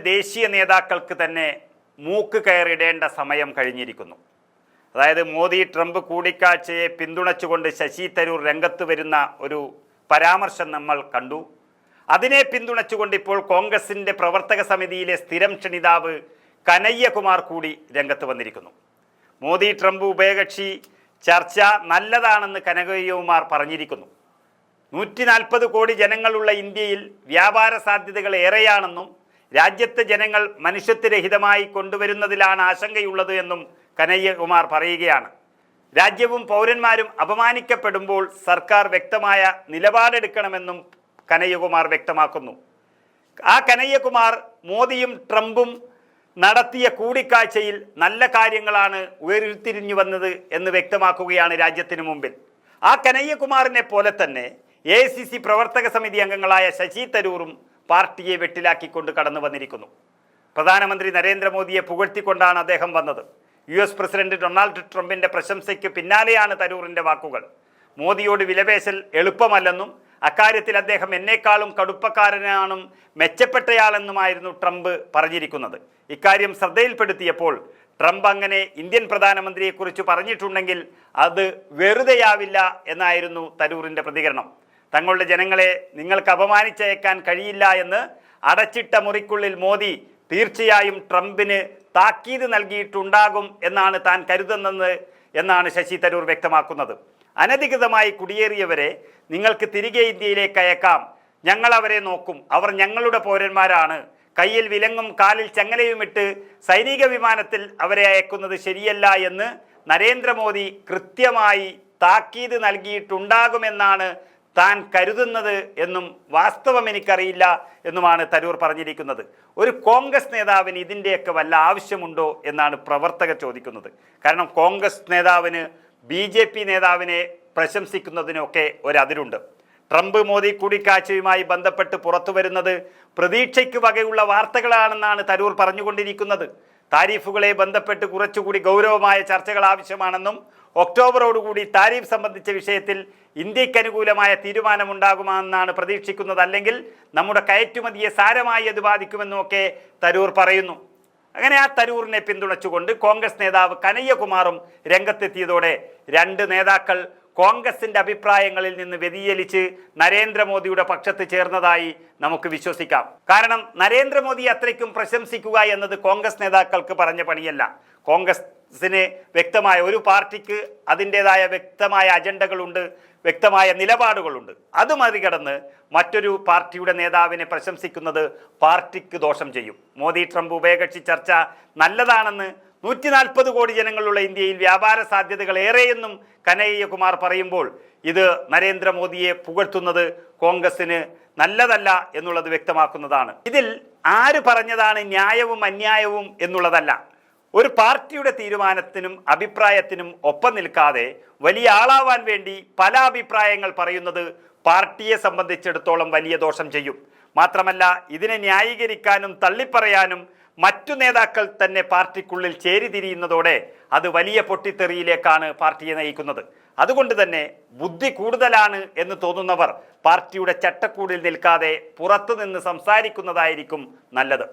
ദേശീയ നേതാക്കൾക്ക് തന്നെ മൂക്ക് കയറിടേണ്ട സമയം കഴിഞ്ഞിരിക്കുന്നു. അതായത് മോദി ട്രംപ് കൂടിക്കാഴ്ചയെ പിന്തുണച്ചുകൊണ്ട് ശശി തരൂർ രംഗത്ത് വരുന്ന ഒരു പരാമർശം നമ്മൾ കണ്ടു. അതിനെ പിന്തുണച്ചുകൊണ്ട് ഇപ്പോൾ കോൺഗ്രസിൻ്റെ പ്രവർത്തക സമിതിയിലെ സ്ഥിരം ക്ഷണിതാവ് കനയ്യകുമാർ കൂടി രംഗത്ത് വന്നിരിക്കുന്നു. മോദി ട്രംപ് ഉഭയകക്ഷി ചർച്ച നല്ലതാണെന്ന് കനയ്യകുമാർ പറഞ്ഞിരിക്കുന്നു. 140 കോടി ജനങ്ങളുള്ള ഇന്ത്യയിൽ വ്യാപാര സാധ്യതകൾ ഏറെയാണെന്നും രാജ്യത്തെ ജനങ്ങൾ മനുഷ്യത്വരഹിതമായി കൊണ്ടുവരുന്നതിലാണ് ആശങ്കയുള്ളത് എന്നും കനയ്യകുമാർ പറയുകയാണ്. രാജ്യവും പൗരന്മാരും അപമാനിക്കപ്പെടുമ്പോൾ സർക്കാർ വ്യക്തമായ നിലപാടെടുക്കണമെന്നും കനയ്യകുമാർ വ്യക്തമാക്കുന്നു. ആ കനയ്യകുമാർ മോദിയും ട്രംപും നടത്തിയ കൂടിക്കാഴ്ചയിൽ നല്ല കാര്യങ്ങളാണ് ഉയർത്തിരിഞ്ഞു വന്നത് എന്ന് വ്യക്തമാക്കുകയാണ് രാജ്യത്തിന് മുമ്പിൽ. ആ കനയ്യകുമാറിനെ പോലെ തന്നെ AICC പ്രവർത്തക സമിതി അംഗങ്ങളായ ശശി തരൂറും പാർട്ടിയെ വെട്ടിലാക്കിക്കൊണ്ട് കടന്നു വന്നിരിക്കുന്നു. പ്രധാനമന്ത്രി നരേന്ദ്രമോദിയെ പുകഴ്ത്തിക്കൊണ്ടാണ് അദ്ദേഹം വന്നത്. US പ്രസിഡന്റ് ഡൊണാൾഡ് ട്രംപിൻ്റെ പ്രശംസയ്ക്ക് പിന്നാലെയാണ് തരൂറിൻ്റെ വാക്കുകൾ. മോദിയോട് വിലപേശൽ എളുപ്പമല്ലെന്നും അക്കാര്യത്തിൽ അദ്ദേഹം എന്നേക്കാളും കടുപ്പക്കാരനാണെന്നും മെച്ചപ്പെട്ടയാളെന്നുമായിരുന്നു ട്രംപ് പറഞ്ഞിരിക്കുന്നത്. ഇക്കാര്യം ശ്രദ്ധയിൽപ്പെടുത്തിയപ്പോൾ ട്രംപ് അങ്ങനെ ഇന്ത്യൻ പ്രധാനമന്ത്രിയെക്കുറിച്ച് പറഞ്ഞിട്ടുണ്ടെങ്കിൽ അത് വെറുതെയാവില്ല എന്നായിരുന്നു തരൂറിൻ്റെ പ്രതികരണം. തങ്ങളുടെ ജനങ്ങളെ നിങ്ങൾക്ക് അപമാനിച്ചേക്കാൻ കഴിയില്ല എന്ന് അടച്ചിട്ട മുറിക്കുള്ളിൽ മോദി തീർച്ചയായും ട്രംപിന് താക്കീത് നൽകിയിട്ടുണ്ടാകും എന്നാണ് താൻ കരുതുന്നത് എന്നാണ് ശശി തരൂർ വ്യക്തമാക്കുന്നത്. അനധികൃതമായി കുടിയേറിയവരെ നിങ്ങൾക്ക് തിരികെ ഇന്ത്യയിലേക്ക് അയക്കാം, ഞങ്ങൾ അവരെ നോക്കും, അവർ ഞങ്ങളുടെ പൗരന്മാരാണ്. കയ്യിൽ വിലങ്ങും കാലിൽ ചങ്ങലയുമിട്ട് സൈനിക വിമാനത്തിൽ അവരെ അയക്കുന്നത് ശരിയല്ല എന്ന് നരേന്ദ്രമോദി കൃത്യമായി താക്കീത് നൽകിയിട്ടുണ്ടാകുമെന്നാണ് താൻ കരുതുന്നത് എന്നും വാസ്തവം എനിക്കറിയില്ല എന്നുമാണ് തരൂർ പറഞ്ഞിരിക്കുന്നത്. ഒരു കോൺഗ്രസ് നേതാവിന് ഇതിൻ്റെയൊക്കെ വല്ല ആവശ്യമുണ്ടോ എന്നാണ് പ്രവർത്തകർ ചോദിക്കുന്നത്. കാരണം കോൺഗ്രസ് നേതാവിന് BJP നേതാവിനെ പ്രശംസിക്കുന്നതിനൊക്കെ ഒരതിരുണ്ട്. ട്രംപ് മോദി കൂടിക്കാഴ്ചയുമായി ബന്ധപ്പെട്ട് പുറത്തു വരുന്നത് പ്രതീക്ഷയ്ക്ക് വകയുള്ള വാർത്തകളാണെന്നാണ് തരൂർ പറഞ്ഞുകൊണ്ടിരിക്കുന്നത്. താരിഫുകളെ ബന്ധപ്പെട്ട് കുറച്ചുകൂടി ഗൗരവമായ ചർച്ചകൾ ആവശ്യമാണെന്നും ഒക്ടോബറോടുകൂടി താരിഫ് സംബന്ധിച്ച വിഷയത്തിൽ ഇന്ത്യക്ക് അനുകൂലമായ തീരുമാനമുണ്ടാകുമെന്നാണ് പ്രതീക്ഷിക്കുന്നത്, അല്ലെങ്കിൽ നമ്മുടെ കയറ്റുമതിയെ സാരമായി അത് ബാധിക്കുമെന്നുമൊക്കെ തരൂർ പറയുന്നു. അങ്ങനെ ആ തരൂറിനെ പിന്തുണച്ചുകൊണ്ട് കോൺഗ്രസ് നേതാവ് കനയ്യകുമാറും രംഗത്തെത്തിയതോടെ രണ്ട് നേതാക്കൾ കോൺഗ്രസിൻ്റെ അഭിപ്രായങ്ങളിൽ നിന്ന് വ്യതിചലിച്ച് നരേന്ദ്രമോദിയുടെ പക്ഷത്ത് ചേർന്നതായി നമുക്ക് വിശ്വസിക്കാം. കാരണം നരേന്ദ്രമോദി അത്രയ്ക്കും പ്രശംസിക്കുക എന്നത് കോൺഗ്രസ് നേതാക്കൾക്ക് പറഞ്ഞ പണിയല്ല. കോൺഗ്രസിന് വ്യക്തമായ ഒരു പാർട്ടിക്ക് അതിൻ്റെതായ വ്യക്തമായ അജണ്ടകളുണ്ട്, വ്യക്തമായ നിലപാടുകളുണ്ട്. അത് മറികടന്ന് മറ്റൊരു പാർട്ടിയുടെ നേതാവിനെ പ്രശംസിക്കുന്നത് പാർട്ടിക്ക് ദോഷം ചെയ്യും. മോദി ട്രംപ് ഉഭയകക്ഷി ചർച്ച നല്ലതാണെന്ന് 140 കോടി ജനങ്ങളുള്ള ഇന്ത്യയിൽ വ്യാപാര സാധ്യതകൾ ഏറെയെന്നും കനയ്യകുമാർ പറയുമ്പോൾ ഇത് നരേന്ദ്രമോദിയെ പുകഴ്ത്തുന്നത് കോൺഗ്രസിന് നല്ലതല്ല എന്നുള്ളത് വ്യക്തമാക്കുന്നതാണ്. ഇതിൽ ആര് പറഞ്ഞതാണ് ന്യായവും അന്യായവും എന്നുള്ളതല്ല. ഒരു പാർട്ടിയുടെ തീരുമാനത്തിനും അഭിപ്രായത്തിനും ഒപ്പം നിൽക്കാതെ വലിയ ആളാവാൻ വേണ്ടി പല അഭിപ്രായങ്ങൾ പറയുന്നത് പാർട്ടിയെ സംബന്ധിച്ചിടത്തോളം വലിയ ദോഷം ചെയ്യും. മാത്രമല്ല ഇതിനെ ന്യായീകരിക്കാനും തള്ളിപ്പറയാനും മറ്റു നേതാക്കൾ തന്നെ പാർട്ടിക്കുള്ളിൽ ചേരിതിരിയുന്നതോടെ അത് വലിയ പൊട്ടിത്തെറിയിലേക്കാണ് പാർട്ടിയെ നയിക്കുന്നത്. അതുകൊണ്ട് തന്നെ ബുദ്ധി കൂടുതലാണ് എന്ന് തോന്നുന്നവർ പാർട്ടിയുടെ ചട്ടക്കൂടിൽ നിൽക്കാതെ പുറത്തുനിന്ന് സംസാരിക്കുന്നതായിരിക്കും നല്ലത്.